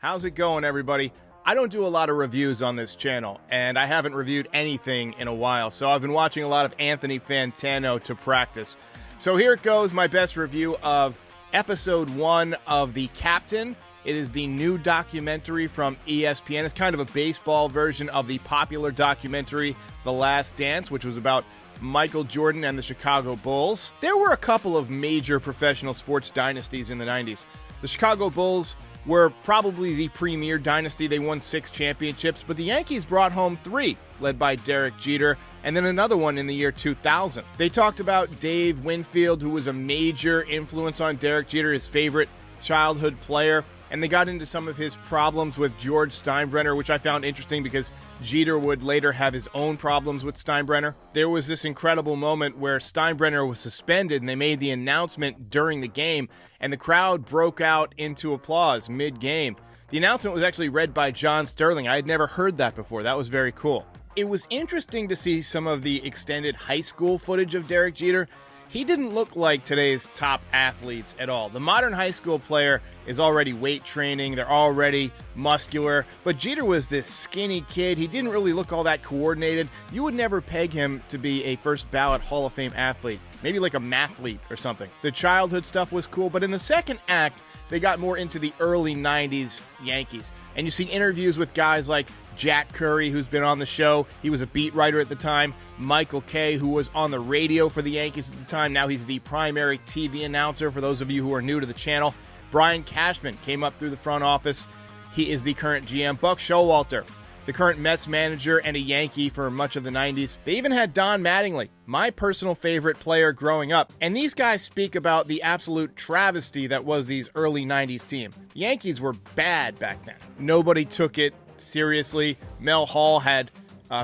How's it going, everybody? I don't do a lot of reviews on this channel, and I haven't reviewed anything in a while, so I've been watching a lot of Anthony Fantano to practice. So here it goes, my best review of episode 1 of The Captain. It is the new documentary from ESPN. It's kind of a baseball version of the popular documentary The Last Dance, which was about Michael Jordan and the Chicago Bulls. There were a couple of major professional sports dynasties in the 90s. The Chicago Bulls were probably the premier dynasty. They won 6 championships, but the Yankees brought home 3, led by Derek Jeter, and then another one in the year 2000. They talked about Dave Winfield, who was a major influence on Derek Jeter, his favorite childhood player, and they got into some of his problems with George Steinbrenner, which I found interesting because Jeter would later have his own problems with Steinbrenner. There was this incredible moment where Steinbrenner was suspended, and they made the announcement during the game, and the crowd broke out into applause mid-game. The announcement was actually read by John Sterling. I had never heard that before. That was very cool. It was interesting to see some of the extended high school footage of Derek Jeter. He didn't look like today's top athletes at all. The modern high school player is already weight training. They're already muscular. But Jeter was this skinny kid. He didn't really look all that coordinated. You would never peg him to be a first ballot Hall of Fame athlete. Maybe like a mathlete or something. The childhood stuff was cool, but in the second act, they got more into the early 90s Yankees. And you see interviews with guys like Jack Curry, who's been on the show. He was a beat writer at the time. Michael Kay, who was on the radio for the Yankees at the time. Now he's the primary TV announcer for those of you who are new to the channel. Brian Cashman came up through the front office. He is the current GM. Buck Showalter, the current Mets manager and a Yankee for much of the 90s. They even had Don Mattingly, my personal favorite player growing up. And these guys speak about the absolute travesty that was these early 90s team. The Yankees were bad back then. Nobody took it seriously. Mel Hall had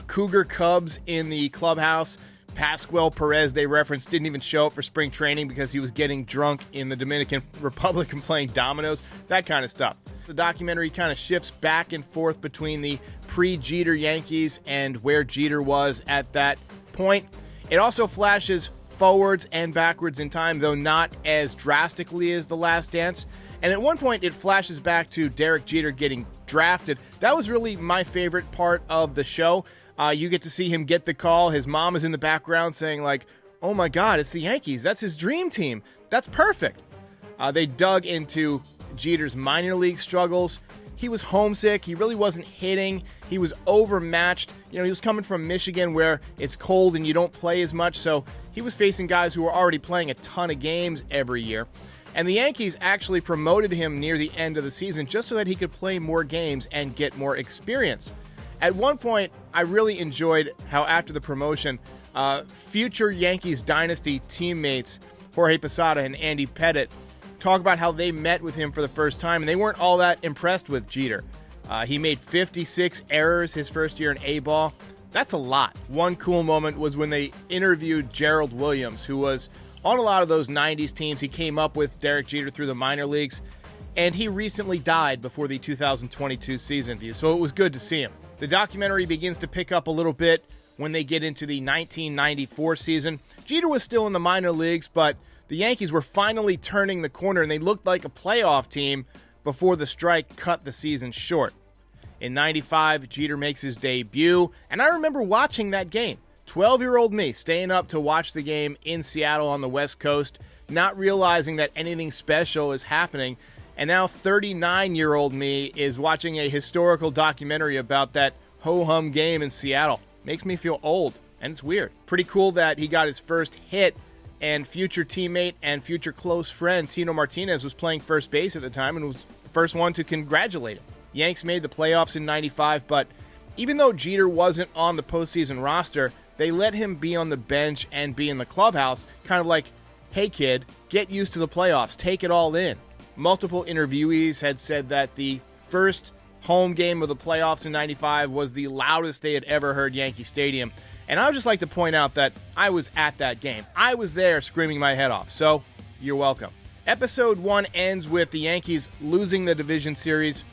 Cougar Cubs in the clubhouse. Pascual Perez, they referenced, didn't even show up for spring training because he was getting drunk in the Dominican Republic and playing dominoes, that kind of stuff. The documentary kind of shifts back and forth between the pre-Jeter Yankees and where Jeter was at that point. It also flashes forwards and backwards in time, though not as drastically as The Last Dance. And at one point, it flashes back to Derek Jeter getting drafted. That was really my favorite part of the show. You get to see him get the call. His mom is in the background saying, like, oh my God, it's the Yankees. That's his dream team. That's perfect. They dug into Jeter's minor league struggles. He was homesick. He really wasn't hitting. He was overmatched. You know, he was coming from Michigan where it's cold and you don't play as much. So he was facing guys who were already playing a ton of games every year. And the Yankees actually promoted him near the end of the season just so that he could play more games and get more experience. At one point, I really enjoyed how after the promotion, future Yankees dynasty teammates Jorge Posada and Andy Pettitte talk about how they met with him for the first time, and they weren't all that impressed with Jeter. He made 56 errors his first year in A-ball. That's a lot. One cool moment was when they interviewed Gerald Williams, who was on a lot of those 90s teams. He came up with Derek Jeter through the minor leagues, and he recently died before the 2022 season view, so it was good to see him. The documentary begins to pick up a little bit when they get into the 1994 season. Jeter was still in the minor leagues, but the Yankees were finally turning the corner, and they looked like a playoff team before the strike cut the season short. In 95, Jeter makes his debut, and I remember watching that game. 12-year-old me staying up to watch the game in Seattle on the West Coast, not realizing that anything special is happening. And now 39-year-old me is watching a historical documentary about that ho-hum game in Seattle. Makes me feel old, and it's weird. Pretty cool that he got his first hit, and future teammate and future close friend Tino Martinez was playing first base at the time and was the first one to congratulate him. Yanks made the playoffs in 95, but even though Jeter wasn't on the postseason roster, they let him be on the bench and be in the clubhouse, kind of like, hey kid, get used to the playoffs, take it all in. Multiple interviewees had said that the first home game of the playoffs in 95 was the loudest they had ever heard Yankee Stadium. And I would just like to point out that I was at that game. I was there screaming my head off, so you're welcome. Episode 1 ends with the Yankees losing the division series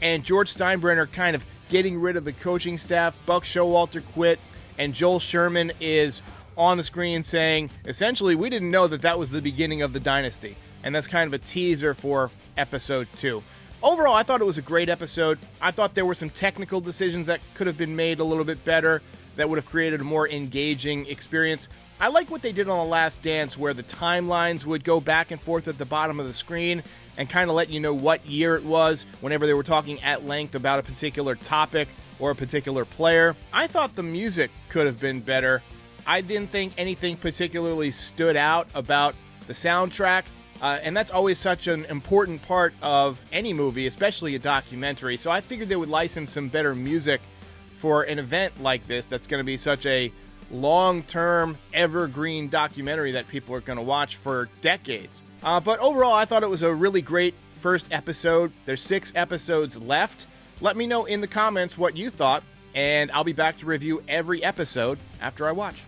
and George Steinbrenner kind of getting rid of the coaching staff. Buck Showalter quit, and Joel Sherman is on the screen saying, essentially, we didn't know that that was the beginning of the dynasty. And that's kind of a teaser for episode 2. Overall, I thought it was a great episode. I thought there were some technical decisions that could have been made a little bit better that would have created a more engaging experience. I like what they did on The Last Dance, where the timelines would go back and forth at the bottom of the screen and kind of let you know what year it was whenever they were talking at length about a particular topic or a particular player. I thought the music could have been better. I didn't think anything particularly stood out about the soundtrack. And that's always such an important part of any movie, especially a documentary. So I figured they would license some better music for an event like this that's going to be such a long-term, evergreen documentary that people are going to watch for decades. But overall, I thought it was a really great first episode. There's 6 episodes left. Let me know in the comments what you thought, and I'll be back to review every episode after I watch.